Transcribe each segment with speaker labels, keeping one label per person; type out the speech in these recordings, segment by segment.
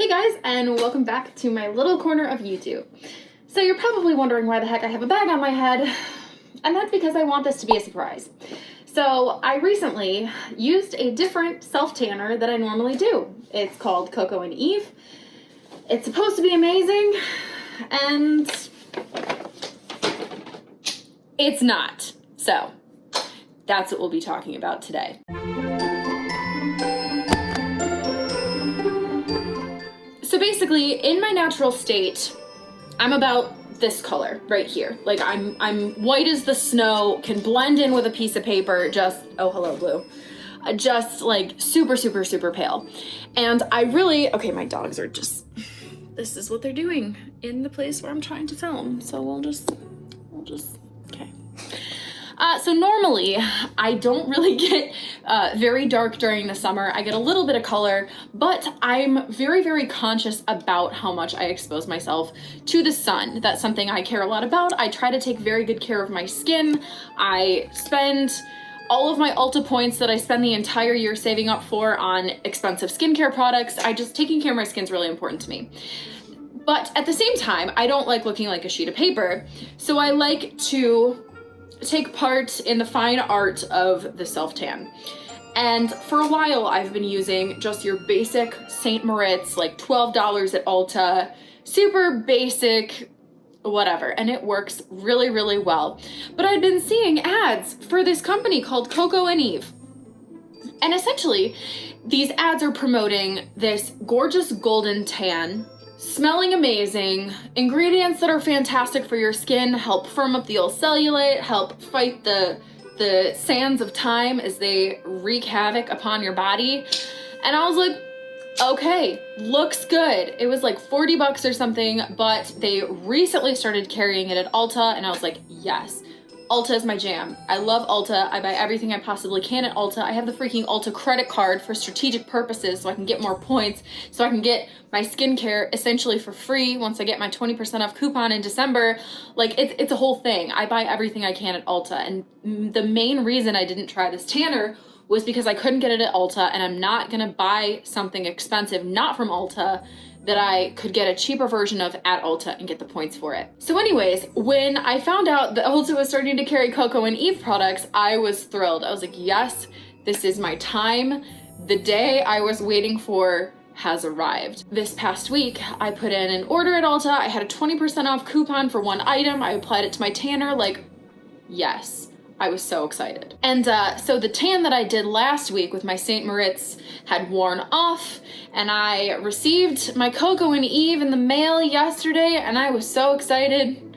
Speaker 1: Hey guys, and welcome back to my little corner of YouTube. So you're probably wondering why the heck I have a bag on my head, and that's because I want this to be a surprise. So I recently used a different self-tanner that I normally do. It's called Coco Eve. It's supposed to be amazing, and it's not. So that's what we'll be talking about today. So basically, in my natural state, I'm about this color right here. Like I'm white as the snow, can blend in with a piece of paper, just, oh hello blue. Just like super, super, super pale. And I really, okay, my dogs are just, this is what they're doing in the place where I'm trying to film. So we'll just, okay. So normally I don't really get very dark during the summer. I get a little bit of color, but I'm very, very conscious about how much I expose myself to the sun. That's something I care a lot about. I try to take very good care of my skin. I spend all of my Ulta points that I spend the entire year saving up for on expensive skincare products. Taking care of my skin's really important to me. But at the same time, I don't like looking like a sheet of paper. So I like to take part in the fine art of the self-tan. And for a while I've been using just your basic St. Moritz, like $12 at Ulta, super basic, whatever, and it works really, really well. But I'd been seeing ads for this company called Coco Eve. And essentially, these ads are promoting this gorgeous golden tan, smelling amazing, ingredients that are fantastic for your skin, help firm up the old cellulite, help fight the sands of time as they wreak havoc upon your body. And I was like, okay, looks good. It was like 40 bucks or something, but they recently started carrying it at Ulta, and I was like, yes. Ulta is my jam. I love Ulta. I buy everything I possibly can at Ulta. I have the freaking Ulta credit card for strategic purposes so I can get more points, so I can get my skincare essentially for free once I get my 20% off coupon in December. Like, it's a whole thing. I buy everything I can at Ulta, and the main reason I didn't try this tanner was because I couldn't get it at Ulta, and I'm not gonna buy something expensive not from Ulta that I could get a cheaper version of at Ulta and get the points for it. So anyways, when I found out that Ulta was starting to carry Coco Eve products, I was thrilled. I was like, yes, this is my time. The day I was waiting for has arrived. This past week, I put in an order at Ulta. I had a 20% off coupon for one item. I applied it to my tanner, like, yes. I was so excited. And so the tan that I did last week with my St. Moritz had worn off, and I received my Coco Eve in the mail yesterday, and I was so excited.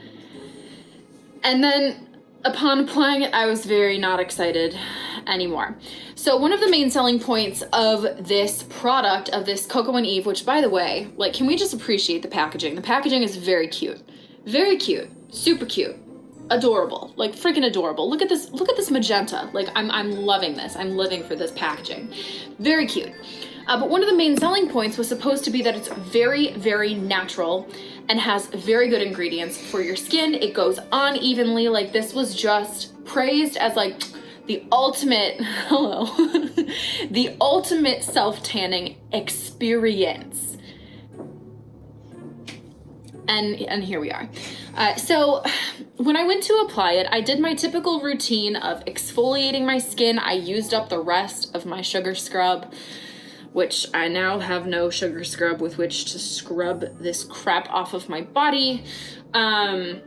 Speaker 1: And then upon applying it, I was very not excited anymore. So one of the main selling points of this product, of this Coco Eve, which by the way, like, can we just appreciate the packaging? The packaging is very cute, super cute. Adorable, like freaking adorable. Look at this magenta. Like, I'm loving this. I'm living for this packaging. Very cute. But one of the main selling points was supposed to be that it's very, very natural and has very good ingredients for your skin. It goes on evenly. Like, this was just praised as like the ultimate, hello, the ultimate self-tanning experience. And here we are. So when I went to apply it, I did my typical routine of exfoliating my skin. I used up the rest of my sugar scrub, which I now have no sugar scrub with which to scrub this crap off of my body. I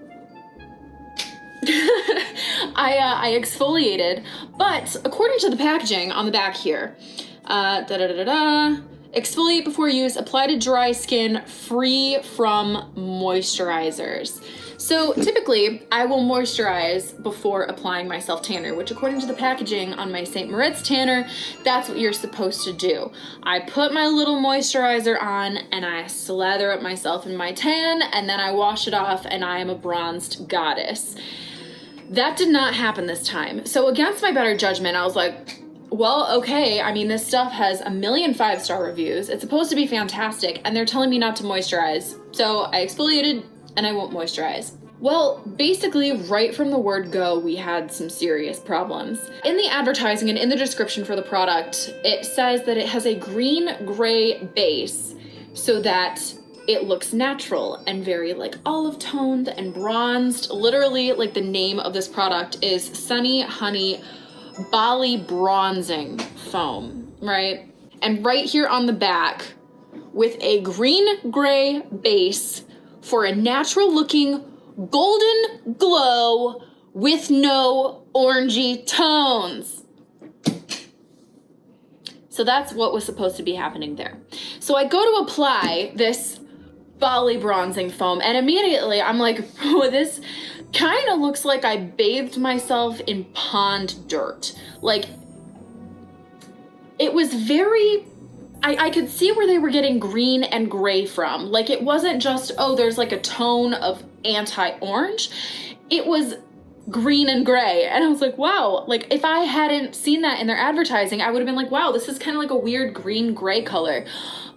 Speaker 1: exfoliated, but according to the packaging on the back here, exfoliate before use, apply to dry skin, free from moisturizers. So typically I will moisturize before applying my self-tanner, which according to the packaging on my St. Moritz tanner, that's what you're supposed to do. I put my little moisturizer on and I slather up myself in my tan, and then I wash it off and I am a bronzed goddess. That did not happen this time. So against my better judgment, I was like, well, okay, I mean, this stuff has 1 million 5-star reviews. It's supposed to be fantastic, and they're telling me not to moisturize. So I exfoliated, and I won't moisturize. Well, basically, right from the word go, we had some serious problems. In the advertising and in the description for the product, it says that it has a green-gray base so that it looks natural and very like olive toned and bronzed. Literally, like the name of this product is Sunny Honey Bali Bronzing Foam, right? And right here on the back, with a green-gray base for a natural-looking golden glow with no orangey tones. So that's what was supposed to be happening there. So I go to apply this Bali Bronzing Foam, and immediately I'm like, oh, this kind of looks like I bathed myself in pond dirt. Like, it was very... I could see where they were getting green and gray from. Like, it wasn't just, oh, there's like a tone of anti-orange. It was green and gray. And I was like, wow, like if I hadn't seen that in their advertising, I would have been like, wow, this is kind of like a weird green gray color.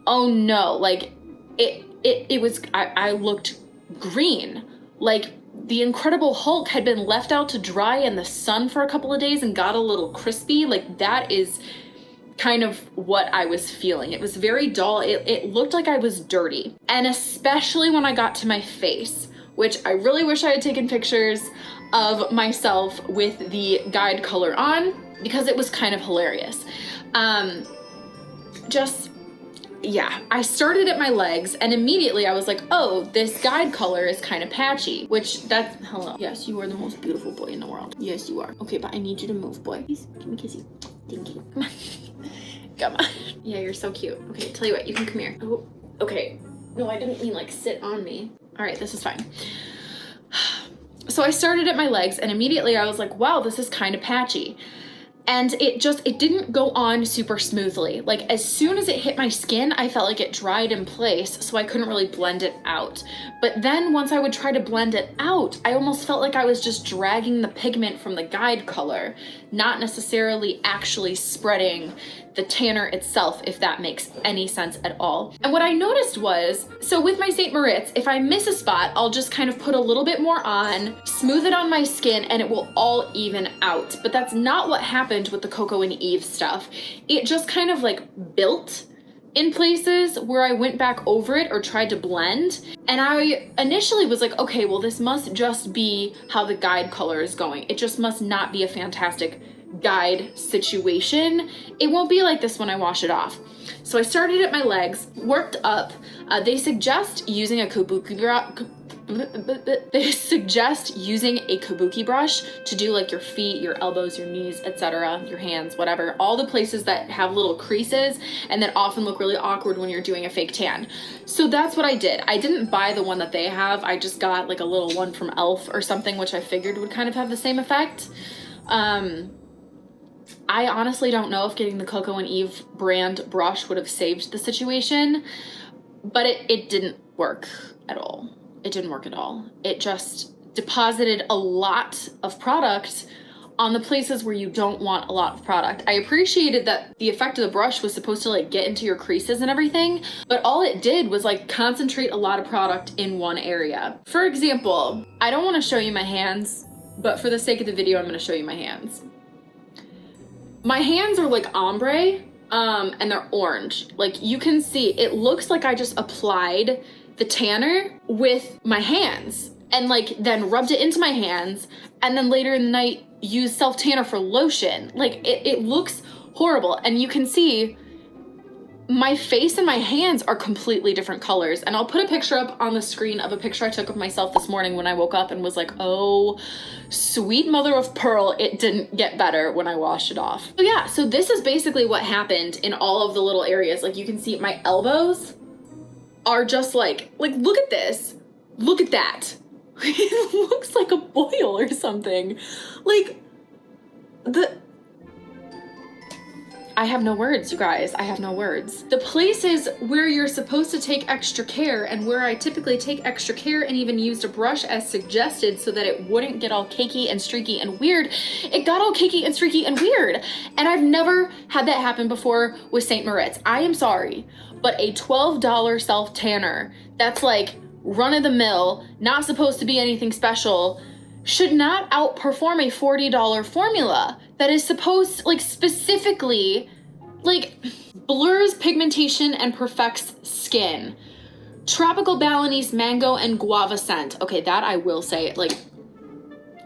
Speaker 1: Oh no, like it was, I looked green. Like the Incredible Hulk had been left out to dry in the sun for a couple of days and got a little crispy. Like that is kind of what I was feeling. It was very dull. It looked like I was dirty. And especially when I got to my face, which I really wish I had taken pictures of myself with the guide color on, because it was kind of hilarious. Yeah, I started at my legs and immediately I was like, oh, this guide color is kind of patchy, hello. Yes, you are the most beautiful boy in the world. Yes, you are. Okay, but I need you to move, boy. Please, give me a kissy. Thank you. Come on. Come on. Yeah, you're so cute. Okay, tell you what, you can come here. Oh, okay. No, I didn't mean like sit on me. All right, this is fine. So I started at my legs and immediately I was like, wow, this is kind of patchy. And it didn't go on super smoothly. Like as soon as it hit my skin, I felt like it dried in place, so I couldn't really blend it out. But then once I would try to blend it out, I almost felt like I was just dragging the pigment from the guide color, not necessarily actually spreading the tanner itself, if that makes any sense at all. And what I noticed was, so with my St. Moritz, if I miss a spot, I'll just kind of put a little bit more on, smooth it on my skin, and it will all even out. But that's not what happened with the Coco and Eve stuff. It just kind of like built in places where I went back over it or tried to blend. And I initially was like, okay, well, this must just be how the guide color is going. It just must not be a fantastic guide situation. It won't be like this when I wash it off. So I started at my legs, worked up. They suggest using a kabuki brush to do like your feet, your elbows, your knees, etc., your hands, whatever, all the places that have little creases and that often look really awkward when you're doing a fake tan. So that's what I did. I didn't buy the one that they have. I just got like a little one from Elf or something, which I figured would kind of have the same effect. I honestly don't know if getting the Coco and Eve brand brush would have saved the situation, but it didn't work at all. It didn't work at all. It just deposited a lot of product on the places where you don't want a lot of product. I appreciated that the effect of the brush was supposed to like get into your creases and everything, but all it did was like concentrate a lot of product in one area. For example, I don't want to show you my hands, but for the sake of the video, I'm going to show you my hands. My hands are like ombre, and they're orange. Like you can see, it looks like I just applied the tanner with my hands and like then rubbed it into my hands and then later in the night used self tanner for lotion. Like it looks horrible. And you can see my face and my hands are completely different colors. And I'll put a picture up on the screen of a picture I took of myself this morning when I woke up and was like, oh, sweet mother of pearl, it didn't get better when I washed it off. So yeah, so this is basically what happened in all of the little areas. Like you can see my elbows are just like look at this. Look at that. It looks like a boil or something. Like I have no words, you guys. I have no words. The places where you're supposed to take extra care and where I typically take extra care and even used a brush as suggested so that it wouldn't get all cakey and streaky and weird, it got all cakey and streaky and weird. And I've never had that happen before with St. Moritz. I am sorry, but a $12 self tanner that's like run of the mill, not supposed to be anything special, should not outperform a $40 formula that is supposed, like specifically Like, blurs pigmentation and perfects skin. Tropical Balinese mango and guava scent. Okay, that I will say, like,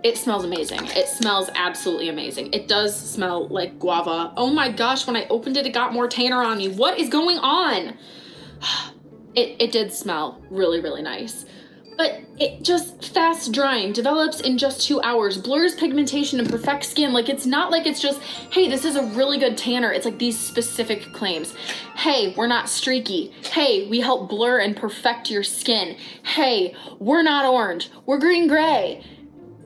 Speaker 1: it smells amazing. It smells absolutely amazing. It does smell like guava. Oh my gosh, when I opened it, it got more tanner on me. What is going on? It did smell really, really nice. But it just fast drying, develops in just 2 hours, blurs pigmentation and perfects skin. Like, it's not like it's just, hey, this is a really good tanner. It's like these specific claims. Hey, we're not streaky. Hey, we help blur and perfect your skin. Hey, we're not orange. We're green gray.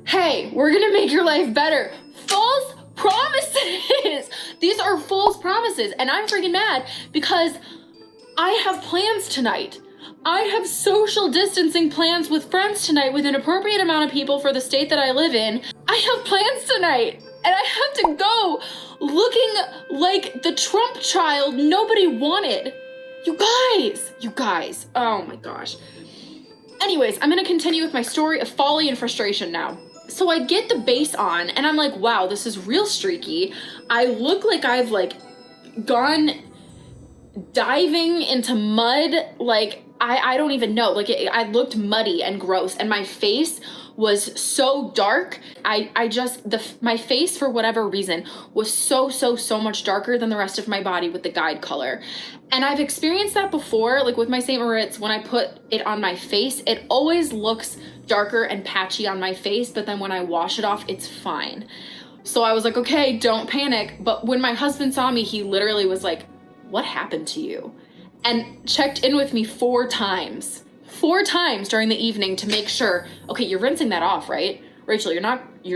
Speaker 1: Hey, we're gonna make your life better. False promises. These are false promises. And I'm freaking mad because I have plans tonight. I have social distancing plans with friends tonight with an appropriate amount of people for the state that I live in. I have plans tonight and I have to go looking like the Trump child nobody wanted. You guys, oh my gosh. Anyways, I'm gonna continue with my story of folly and frustration now. So I get the base on and I'm like, wow, this is real streaky. I look like I've like gone diving into mud. Like, I don't even know. Like, I looked muddy and gross and my face was so dark. My face, for whatever reason, was so much darker than the rest of my body with the guide color. And I've experienced that before, like with my St. Moritz, when I put it on my face, it always looks darker and patchy on my face, but then when I wash it off, it's fine. So I was like, okay, don't panic. But when my husband saw me, he literally was like, what happened to you? And checked in with me 4 times during the evening to make sure, okay, you're rinsing that off, right? Rachel, you're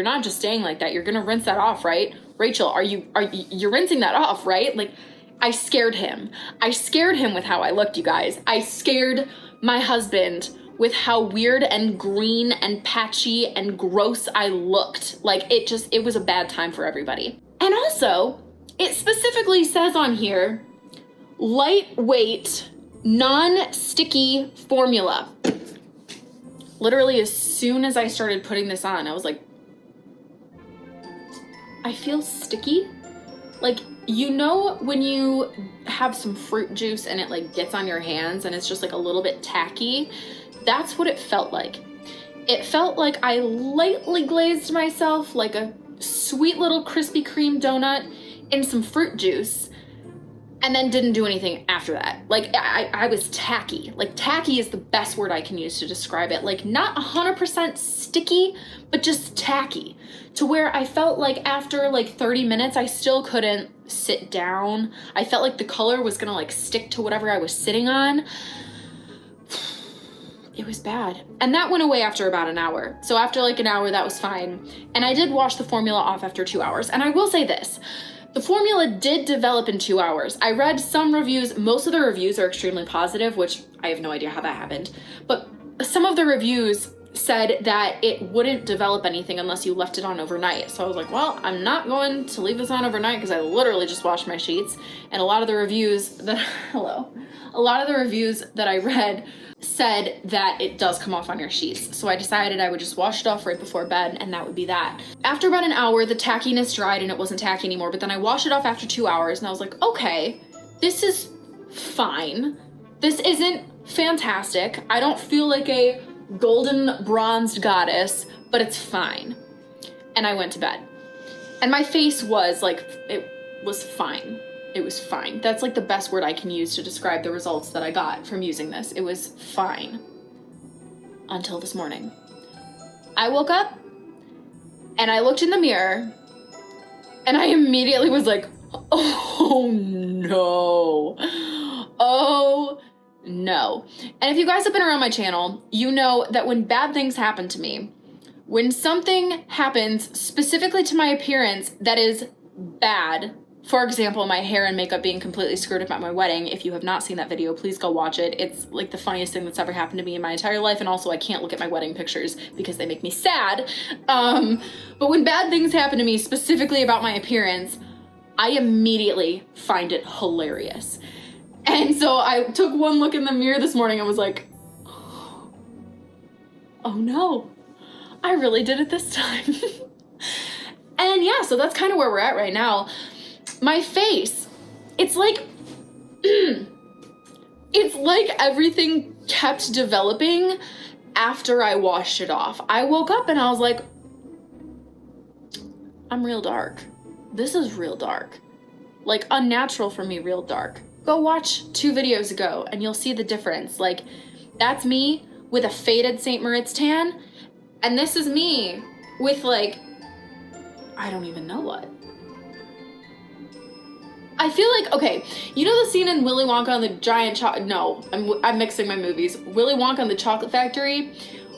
Speaker 1: not just staying like that. You're gonna rinse that off, right? Rachel, you're rinsing that off, right? Like, I scared him. I scared him with how I looked, you guys. I scared my husband with how weird and green and patchy and gross I looked. Like, it was a bad time for everybody. And also, it specifically says on here, lightweight, non-sticky formula. Literally, as soon as I started putting this on, I was like, I feel sticky. Like, you know when you have some fruit juice and it like gets on your hands and it's just like a little bit tacky? That's what it felt like. It felt like I lightly glazed myself like a sweet little Krispy Kreme donut in some fruit juice and then didn't do anything after that. Like, I was tacky. Like, tacky is the best word I can use to describe it. Like, not 100% sticky, but just tacky. To where I felt like after like 30 minutes, I still couldn't sit down. I felt like the color was gonna like stick to whatever I was sitting on. It was bad. And that went away after about an hour. So after like an hour, that was fine. And I did wash the formula off after 2 hours. And I will say this, the formula did develop in 2 hours. I read some reviews, most of the reviews are extremely positive, which I have no idea how that happened. But some of the reviews said that it wouldn't develop anything unless you left it on overnight. So I was like, well, I'm not going to leave this on overnight because I literally just washed my sheets. And a lot of the reviews that, I read said that it does come off on your sheets. So I decided I would just wash it off right before bed and that would be that. After about an hour, the tackiness dried and it wasn't tacky anymore, but then I washed it off after 2 hours and I was like, okay, this is fine. This isn't fantastic. I don't feel like a golden bronzed goddess, but it's fine. And I went to bed. And my face was like, it was fine. It was fine. That's like the best word I can use to describe the results that I got from using this. It was fine. Until this morning. I woke up and I looked in the mirror and I immediately was like, oh no. Oh no. And if you guys have been around my channel, you know that when bad things happen to me, when something happens specifically to my appearance that is bad, for example, my hair and makeup being completely screwed up at my wedding. If you have not seen that video, please go watch it. It's like the funniest thing that's ever happened to me in my entire life. And also I can't look at my wedding pictures because they make me sad. But when bad things happen to me, specifically about my appearance, I immediately find it hilarious. And so I took one look in the mirror this morning and was like, oh no, I really did it this time. And yeah, so that's kind of where we're at right now. My face it's like, it's like everything kept developing after I washed it off. I woke up and I was like, I'm real dark. This is real dark. Like, unnatural for me, real dark. Go watch 2 videos ago and you'll see the difference. Like, that's me with a faded St. Moritz tan, and this is me with, like, I don't even know what. I feel like, okay, you know the scene in Willy Wonka and the Giant Chocolate, no, I'm mixing my movies. Willy Wonka and the Chocolate Factory,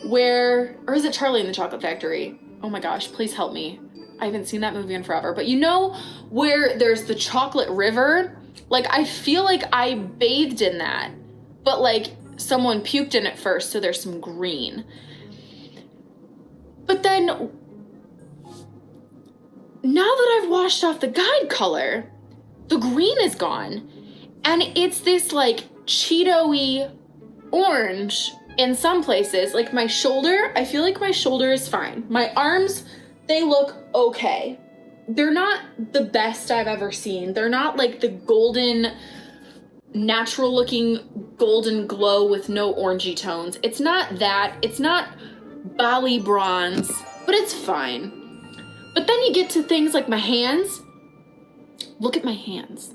Speaker 1: where, or is it Charlie and the Chocolate Factory? Oh my gosh, please help me. I haven't seen that movie in forever, but you know where there's the chocolate river? Like, I feel like I bathed in that, but like someone puked in it first, so there's some green. But then, now that I've washed off the guide color, the green is gone, and it's this like Cheeto-y orange in some places. Like my shoulder, I feel like my shoulder is fine. My arms, they look okay. They're not the best I've ever seen. They're not like the golden, natural looking golden glow with no orangey tones. It's not that. It's not Bali bronze, but it's fine. But then you get to things like my hands. Look at my hands.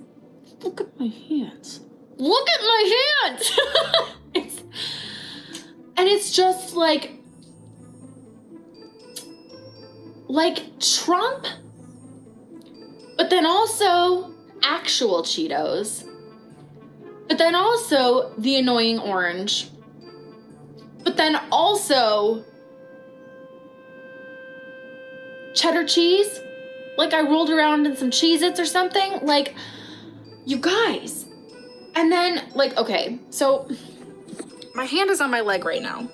Speaker 1: Look at my hands. Look at my hands! It's just like Trump, but then also actual Cheetos, but then also the annoying orange, but then also cheddar cheese, like I rolled around in some Cheez-Its or something, like, you guys. And then, like, okay, so my hand is on my leg right now.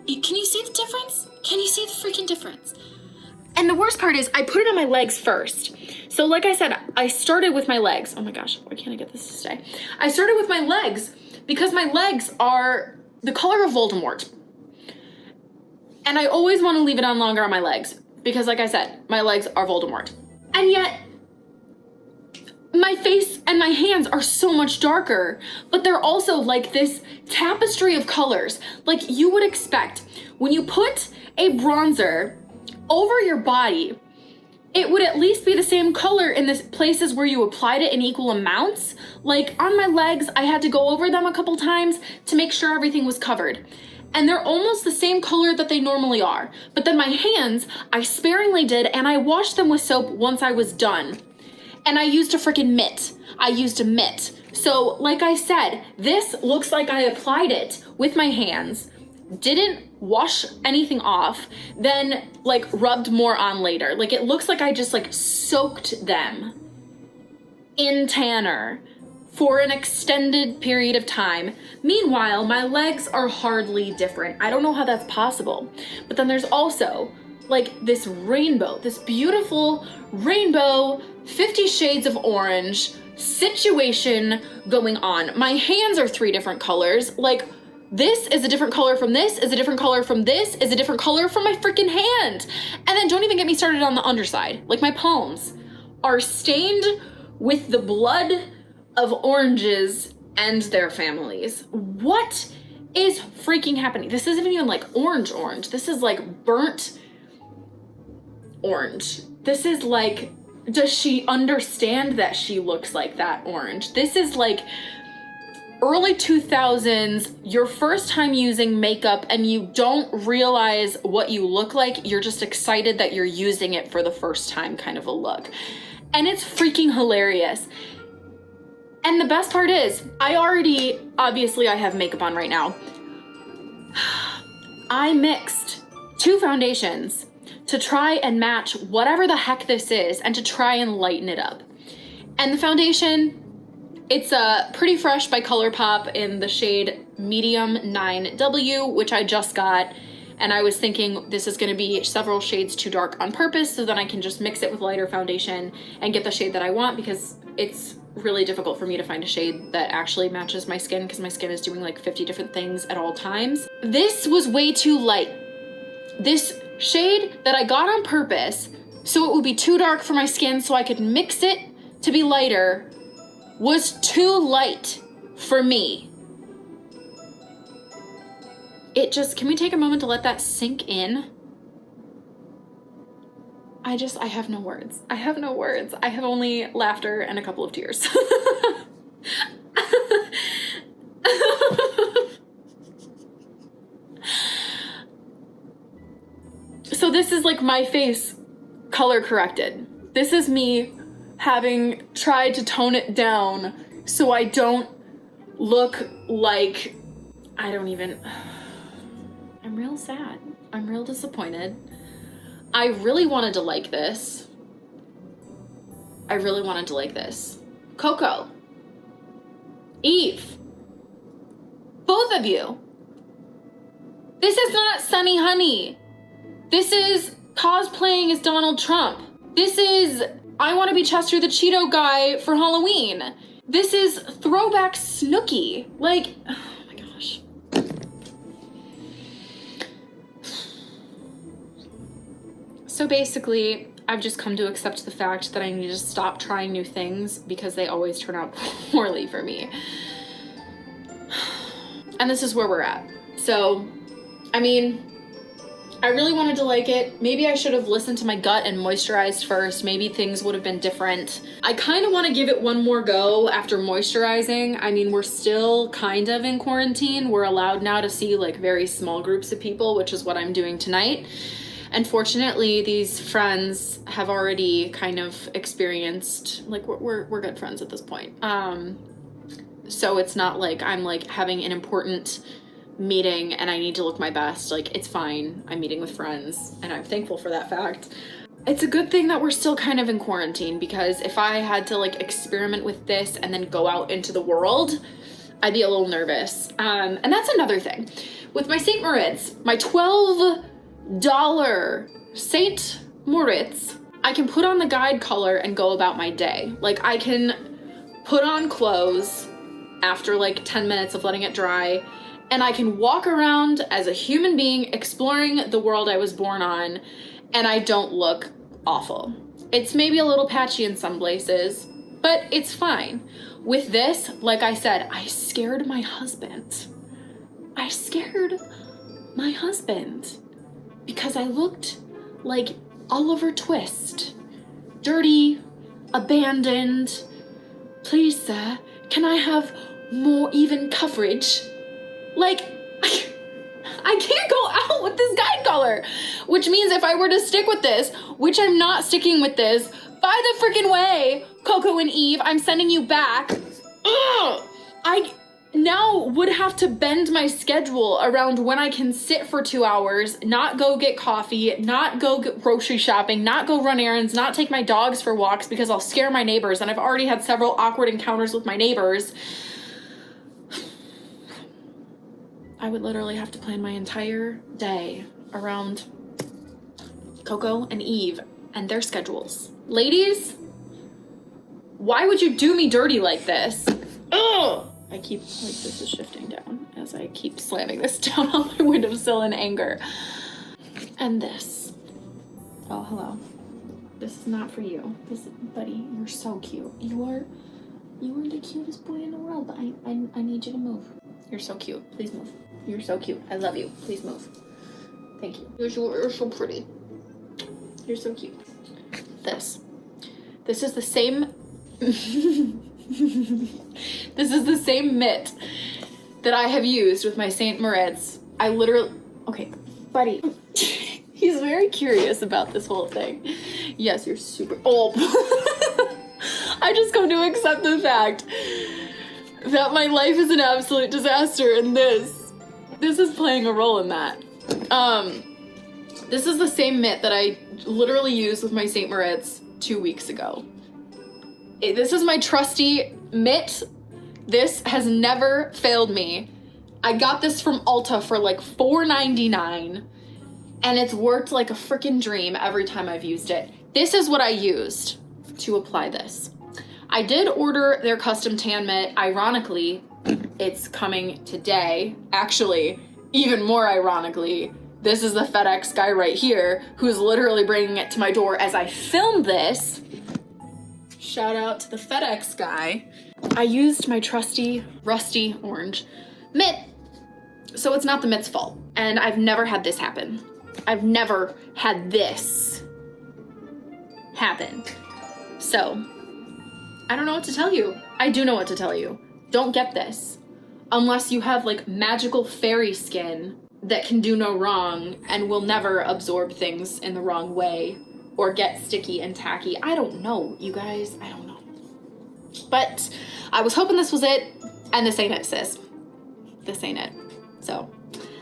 Speaker 1: Can you see the difference? Can you see the freaking difference? And the worst part is I put it on my legs first. So like I said, I started with my legs. Oh my gosh, why can't I get this to stay? I started with my legs because my legs are the color of Voldemort. And I always want to leave it on longer on my legs because like I said, my legs are Voldemort. And yet, my face and my hands are so much darker, but they're also like this tapestry of colors. Like you would expect when you put a bronzer over your body, it would at least be the same color in the places where you applied it in equal amounts. Like on my legs, I had to go over them a couple times to make sure everything was covered. And they're almost the same color that they normally are. But then my hands, I sparingly did, and I washed them with soap once I was done. And I used a freaking mitt. I used a mitt. So like I said, this looks like I applied it with my hands, didn't wash anything off, then like rubbed more on later. Like it looks like I just like soaked them in tanner for an extended period of time. Meanwhile, my legs are hardly different. I don't know how that's possible. But then there's also like this rainbow, this beautiful rainbow 50 shades of orange situation going on. My hands are 3 different colors. Like this is a different color from this, is a different color from this, is a different color from my freaking hand. And then don't even get me started on the underside. Like my palms are stained with the blood of oranges and their families. What is freaking happening? This isn't even like orange. This is like burnt orange. This is like, does she understand that she looks like that orange? This is like early 2000s, your first time using makeup and you don't realize what you look like. You're just excited that you're using it for the first time kind of a look. And it's freaking hilarious. And the best part is, obviously I have makeup on right now. I mixed 2 foundations to try and match whatever the heck this is and to try and lighten it up. And the foundation, it's Pretty Fresh by ColourPop in the shade Medium 9W, which I just got. And I was thinking this is gonna be several shades too dark on purpose, so then I can just mix it with lighter foundation and get the shade that I want, because it's really difficult for me to find a shade that actually matches my skin because my skin is doing like 50 different things at all times. This was way too light. This shade that I got on purpose so it would be too dark for my skin so I could mix it to be lighter was too light for me. Can we take a moment to let that sink in? I have no words. I have no words. I have only laughter and a couple of tears. So this is like my face color corrected. This is me having tried to tone it down so I don't look like I'm real sad. I'm real disappointed. I really wanted to like this. Coco, Eve, both of you. This is not Sunny Honey. This is cosplaying as Donald Trump. This is I want to be Chester the Cheeto guy for Halloween. This is throwback Snooki. Like, oh my gosh. So basically, I've just come to accept the fact that I need to stop trying new things because they always turn out poorly for me. And this is where we're at. So, I mean, I really wanted to like it. Maybe I should have listened to my gut and moisturized first. Maybe things would have been different. I kind of want to give it one more go after moisturizing. I mean, we're still kind of in quarantine. We're allowed now to see like very small groups of people, which is what I'm doing tonight. And fortunately, these friends have already kind of experienced, like we're good friends at this point. So it's not like I'm like having an important meeting and I need to look my best. Like, it's fine. I'm meeting with friends and I'm thankful for that fact. It's a good thing that we're still kind of in quarantine, because if I had to like experiment with this and then go out into the world, I'd be a little nervous. And that's another thing. With my St. Moritz, my $12 St. Moritz, I can put on the guide color and go about my day. Like, I can put on clothes after like 10 minutes of letting it dry, and I can walk around as a human being exploring the world I was born on, and I don't look awful. It's maybe a little patchy in some places, but it's fine. With this, like I said, I scared my husband. Because I looked like Oliver Twist. Dirty, abandoned. Please, sir, can I have more even coverage? Like, I can't go out with this guide color, which means if I were to stick with this, which I'm not sticking with this, by the freaking way, Coco and Eve, I'm sending you back. Ugh! I now would have to bend my schedule around when I can sit for 2 hours, not go get coffee, not go grocery shopping, not go run errands, not take my dogs for walks because I'll scare my neighbors, and I've already had several awkward encounters with my neighbors. I would literally have to plan my entire day around Coco and Eve and their schedules. Ladies, why would you do me dirty like this? Ugh! This is shifting down as I keep slamming this down on my windowsill in anger. And this. Oh, hello. This is not for you. Buddy, you're so cute. You are the cutest boy in the world, but I need you to move. You're so cute. Please move. You're so cute. I love you. Please move. Thank you. You're so pretty. You're so cute. This is the same this is the same mitt that I have used with my St. Moritz. Okay, buddy. He's very curious about this whole thing. Yes, you're super, I just come to accept the fact that my life is an absolute disaster, and this is playing a role in that. This is the same mitt that I literally used with my St. Moritz 2 weeks ago. This is my trusty mitt. This has never failed me. I got this from Ulta for like $4.99, and it's worked like a freaking dream every time I've used it. This is what I used to apply this. I did order their custom tan mitt. Ironically, it's coming today. Actually, even more ironically, this is the FedEx guy right here who's literally bringing it to my door as I film this. Shout out to the FedEx guy. I used my trusty, rusty orange mitt, so it's not the mitt's fault. And I've never had this happen. I've never had this happen. So, I don't know what to tell you. I do know what to tell you. Don't get this. Unless you have like magical fairy skin that can do no wrong and will never absorb things in the wrong way or get sticky and tacky. I don't know, you guys. I don't know. But I was hoping this was it, and this ain't it, sis. This ain't it. So,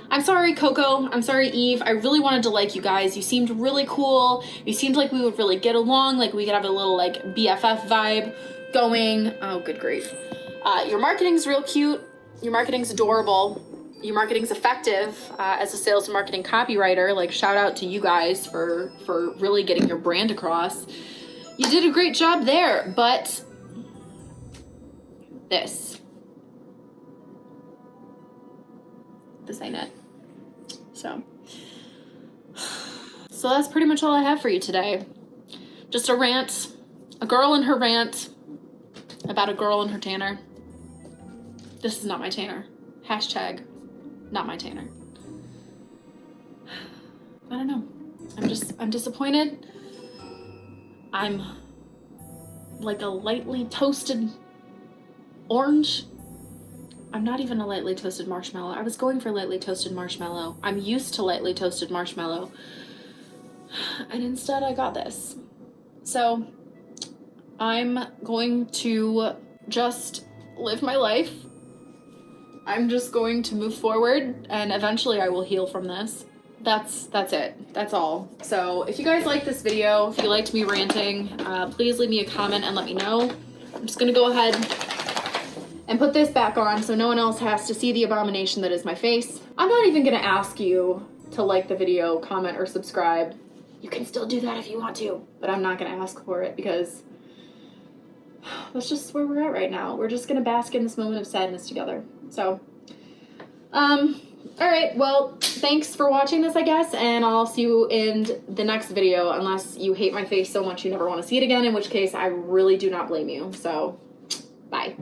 Speaker 1: I'm sorry, Coco. I'm sorry, Eve. I really wanted to like you guys. You seemed really cool. You seemed like we would really get along, like we could have a little like BFF vibe going. Oh, good grief. Your marketing's real cute. Your marketing's adorable. Your marketing's effective. As a sales and marketing copywriter, like shout out to you guys for really getting your brand across. You did a great job there, but this ain't it. So that's pretty much all I have for you today. Just a rant, a girl and her rant about a girl and her tanner. This is not my tanner. Hashtag not my tanner. I don't know. I'm disappointed. I'm like a lightly toasted orange. I'm not even a lightly toasted marshmallow. I was going for lightly toasted marshmallow. I'm used to lightly toasted marshmallow. And instead I got this. So I'm going to just live my life. I'm just going to move forward, and eventually I will heal from this. That's it. That's all. So if you guys like this video, if you liked me ranting, please leave me a comment and let me know. I'm just gonna go ahead and put this back on so no one else has to see the abomination that is my face. I'm not even gonna ask you to like the video, comment, or subscribe. You can still do that if you want to, but I'm not gonna ask for it because that's just where we're at right now. We're just gonna bask in this moment of sadness together. So, all right, well, thanks for watching this, I guess, and I'll see you in the next video, unless you hate my face so much you never want to see it again, in which case I really do not blame you. So, bye.